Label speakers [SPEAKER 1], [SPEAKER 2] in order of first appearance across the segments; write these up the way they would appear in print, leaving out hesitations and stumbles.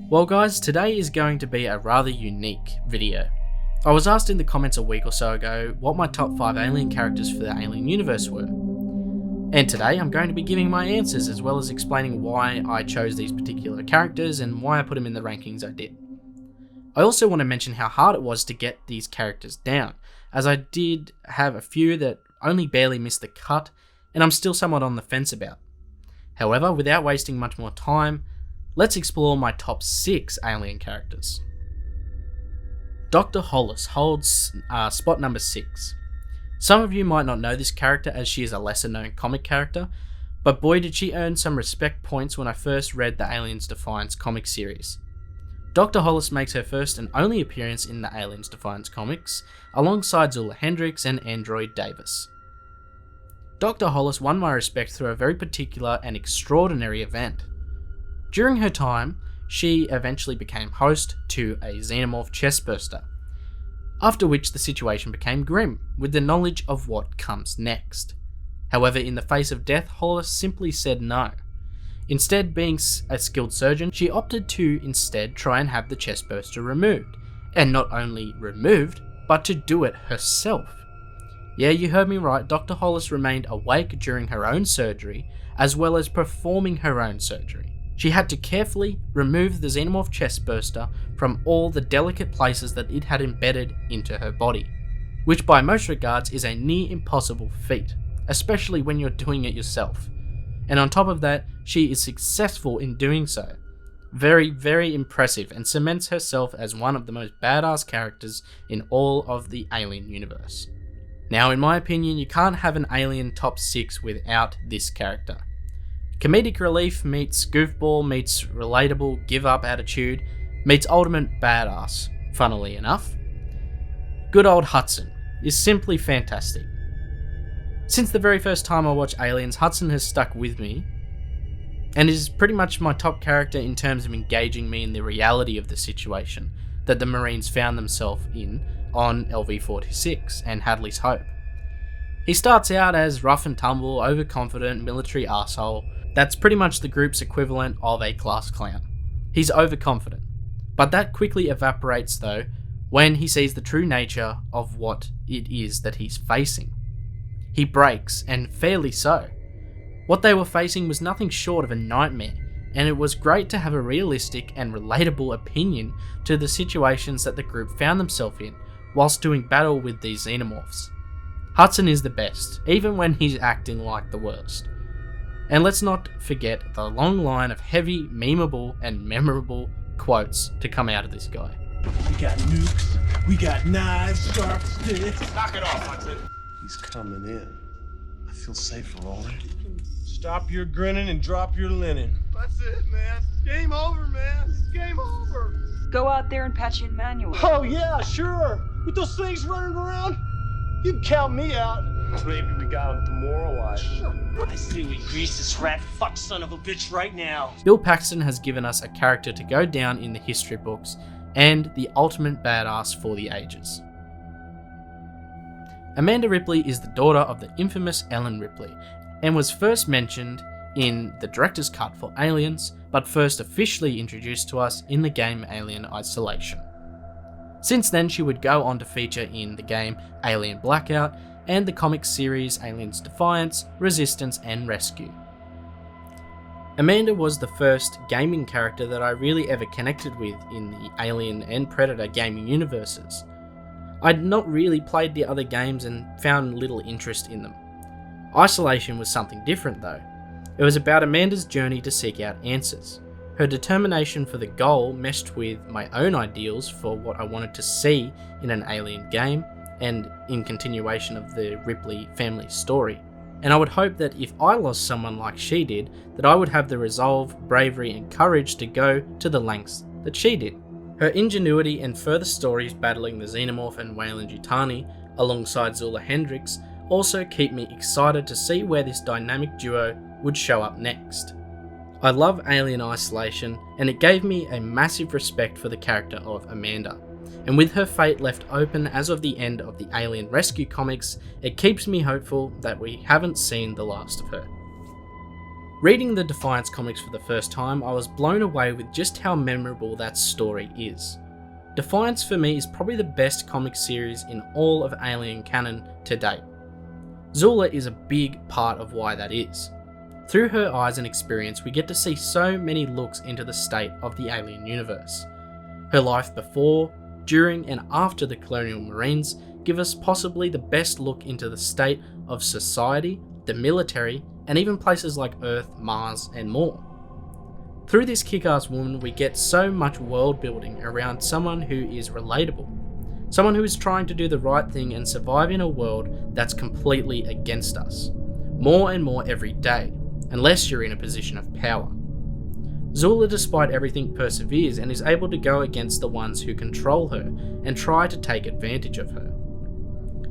[SPEAKER 1] Well guys, today is going to be a rather unique video. I was asked in the comments a week or so ago what my top 5 alien characters for the Alien universe were. And today I'm going to be giving my answers as well as explaining why I chose these particular characters and why I put them in the rankings I did. I also want to mention how hard it was to get these characters down, as I did have a few that only barely missed the cut and I'm still somewhat on the fence about. However, without wasting much more time, let's explore my top 6 alien characters. Dr. Hollis holds spot number 6. Some of you might not know this character as she is a lesser known comic character, but boy did she earn some respect points when I first read the Aliens Defiance comic series. Dr. Hollis makes her first and only appearance in the Aliens Defiance comics, alongside Zula Hendrix and Android Davis. Dr. Hollis won my respect through a very particular and extraordinary event. During her time, she eventually became host to a Xenomorph Chestburster, after which the situation became grim, with the knowledge of what comes next. However, in the face of death, Hollis simply said no. Instead, being a skilled surgeon, she opted to instead try and have the Chestburster removed, and not only removed, but to do it herself. Yeah, you heard me right, Dr. Hollis remained awake during her own surgery, as well as performing her own surgery. She had to carefully remove the Xenomorph Chestburster from all the delicate places that it had embedded into her body, which by most regards is a near impossible feat, especially when you're doing it yourself. And on top of that, she is successful in doing so. Very, very impressive, and cements herself as one of the most badass characters in all of the Alien universe. Now, in my opinion, you can't have an Alien top 6 without this character. Comedic relief meets goofball meets relatable give-up attitude meets ultimate badass, funnily enough. Good old Hudson is simply fantastic. Since the very first time I watched Aliens, Hudson has stuck with me and is pretty much my top character in terms of engaging me in the reality of the situation that the Marines found themselves in on LV-46 and Hadley's Hope. He starts out as rough and tumble, overconfident, military arsehole. That's pretty much the group's equivalent of a class clown. He's overconfident, but that quickly evaporates though when he sees the true nature of what it is that he's facing. He breaks, and fairly so. What they were facing was nothing short of a nightmare, and it was great to have a realistic and relatable opinion to the situations that the group found themselves in whilst doing battle with these Xenomorphs. Hudson is the best, even when he's acting like the worst. And let's not forget the long line of heavy, memeable, and memorable quotes to come out of this guy.
[SPEAKER 2] We got nukes, we got knives, sharp sticks.
[SPEAKER 3] Knock it off, Hudson.
[SPEAKER 2] He's coming in. I feel safer already.
[SPEAKER 3] Stop your grinning and drop your linen. That's it, man. Game over, man. It's game over.
[SPEAKER 4] Go out there and patch in manual.
[SPEAKER 3] Oh, yeah, sure. With those things running around, you can count me out. Maybe we got him demoralized.
[SPEAKER 5] Sure. I say we grease this rat fuck son of a bitch right now.
[SPEAKER 1] Bill Paxton has given us a character to go down in the history books and the ultimate badass for the ages. Amanda Ripley is the daughter of the infamous Ellen Ripley and was first mentioned in the director's cut for Aliens, but first officially introduced to us in the game Alien Isolation. Since then, she would go on to feature in the game Alien Blackout and the comic series Aliens Defiance, Resistance, and Rescue. Amanda was the first gaming character that I really ever connected with in the Alien and Predator gaming universes. I'd not really played the other games and found little interest in them. Isolation was something different though. It was about Amanda's journey to seek out answers. Her determination for the goal meshed with my own ideals for what I wanted to see in an Alien game and in continuation of the Ripley family story. And I would hope that if I lost someone like she did, that I would have the resolve, bravery and courage to go to the lengths that she did. Her ingenuity and further stories battling the Xenomorph and Weyland-Yutani alongside Zula Hendrix also keep me excited to see where this dynamic duo would show up next. I love Alien Isolation, and it gave me a massive respect for the character of Amanda. and with her fate left open as of the end of the Alien Rescue comics, it keeps me hopeful that we haven't seen the last of her. Reading the Defiance comics for the first time, I was blown away with just how memorable that story is. Defiance for me is probably the best comic series in all of Alien canon to date. Zula is a big part of why that is. Through her eyes and experience, we get to see so many looks into the state of the alien universe. Her life before, during, and after the colonial marines give us possibly the best look into the state of society, the military, and even places like Earth, Mars, and more. Through this kick-ass woman, we get so much world building around someone who is relatable. Someone who is trying to do the right thing and survive in a world that's completely against us. More and more every day, unless you're in a position of power. Zula, despite everything, perseveres and is able to go against the ones who control her and try to take advantage of her.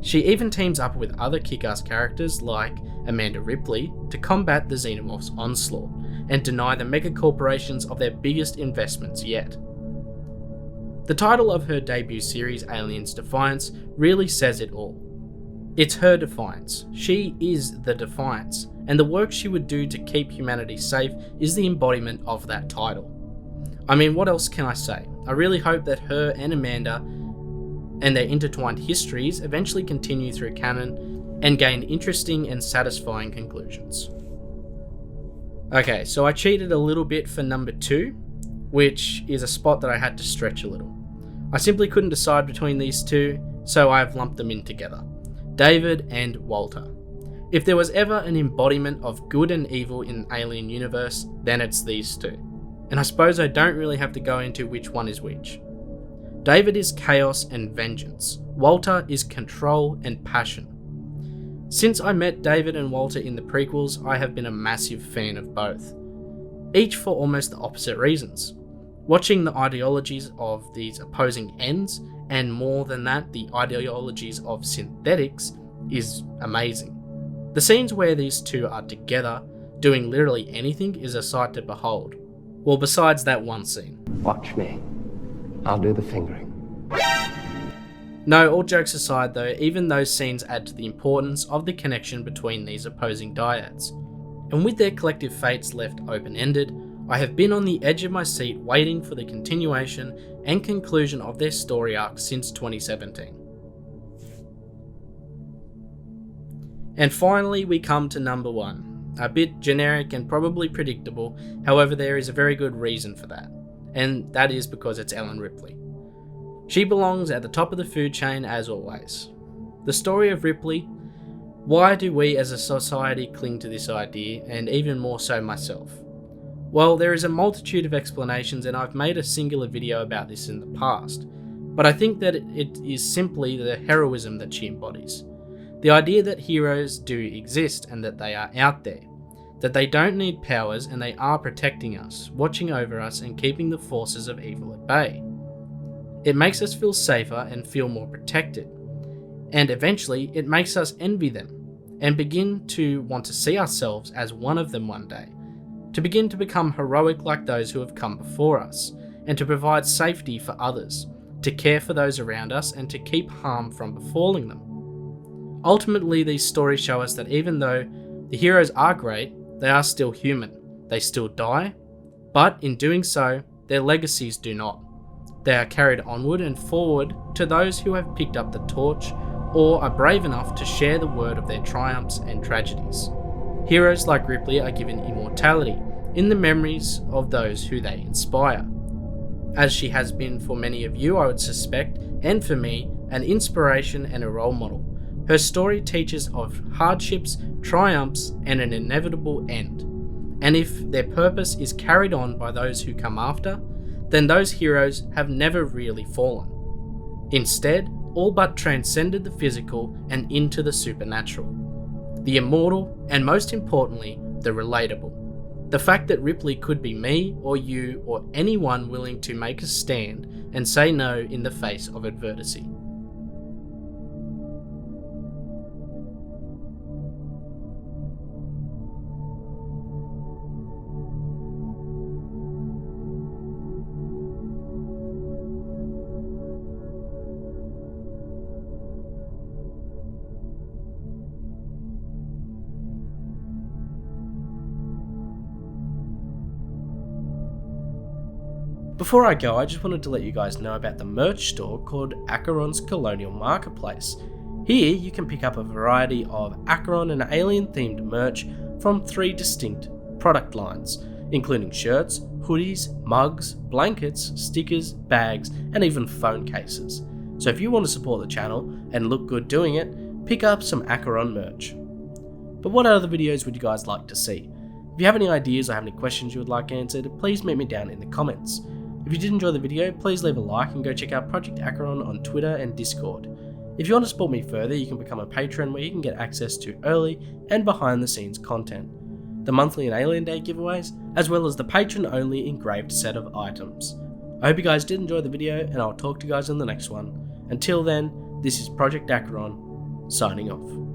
[SPEAKER 1] She even teams up with other kick-ass characters like Amanda Ripley to combat the Xenomorph's onslaught and deny the megacorporations of their biggest investments yet. The title of her debut series, Aliens Defiance, really says it all. It's her Defiance. She is the Defiance, and the work she would do to keep humanity safe is the embodiment of that title. I mean, what else can I say? I really hope that her and Amanda and their intertwined histories eventually continue through canon and gain interesting and satisfying conclusions. Okay, so I cheated a little bit for number 2, which is a spot that I had to stretch a little. I simply couldn't decide between these two, so I've lumped them in together. David and Walter. If there was ever an embodiment of good and evil in an alien universe, then it's these two. And I suppose I don't really have to go into which one is which. David is chaos and vengeance. Walter is control and passion. Since I met David and Walter in the prequels, I have been a massive fan of both. Each for almost the opposite reasons. Watching the ideologies of these opposing ends, and more than that, the ideologies of synthetics, is amazing. The scenes where these two are together, doing literally anything, is a sight to behold. Well, besides that one scene.
[SPEAKER 6] Watch me. I'll do the fingering.
[SPEAKER 1] No, all jokes aside though, even those scenes add to the importance of the connection between these opposing dyads. And with their collective fates left open-ended, I have been on the edge of my seat waiting for the continuation and conclusion of their story arc since 2017. And finally we come to number 1. A bit generic and probably predictable, however there is a very good reason for that. And that is because it's Ellen Ripley. She belongs at the top of the food chain as always. The story of Ripley, why do we as a society cling to this idea, and even more so myself? Well, there is a multitude of explanations and I've made a singular video about this in the past, but I think that it is simply the heroism that she embodies. The idea that heroes do exist and that they are out there, that they don't need powers and they are protecting us, watching over us and keeping the forces of evil at bay. It makes us feel safer and feel more protected, and eventually it makes us envy them and begin to want to see ourselves as one of them one day, to begin to become heroic like those who have come before us, and to provide safety for others, to care for those around us and to keep harm from befalling them. Ultimately, these stories show us that even though the heroes are great, they are still human. They still die, but in doing so, their legacies do not. They are carried onward and forward to those who have picked up the torch or are brave enough to share the word of their triumphs and tragedies. Heroes like Ripley are given immortality in the memories of those who they inspire. As she has been for many of you, I would suspect, and for me, an inspiration and a role model. Her story teaches of hardships, triumphs, and an inevitable end. And if their purpose is carried on by those who come after, then those heroes have never really fallen. Instead, all but transcended the physical and into the supernatural. The immortal, and most importantly, the relatable. The fact that Ripley could be me or you or anyone willing to make a stand and say no in the face of adversity. Before I go, I just wanted to let you guys know about the merch store called Acheron's Colonial Marketplace. Here you can pick up a variety of Acheron and alien themed merch from 3 distinct product lines, including shirts, hoodies, mugs, blankets, stickers, bags, and even phone cases. So if you want to support the channel and look good doing it, pick up some Acheron merch. But what other videos would you guys like to see? If you have any ideas or have any questions you would like answered, please meet me down in the comments. If you did enjoy the video, please leave a like and go check out Project Acheron on Twitter and Discord. If you want to support me further, you can become a patron where you can get access to early and behind the scenes content, the monthly and Alien Day giveaways, as well as the patron-only engraved set of items. I hope you guys did enjoy the video, and I'll talk to you guys in the next one. Until then, this is Project Acheron, signing off.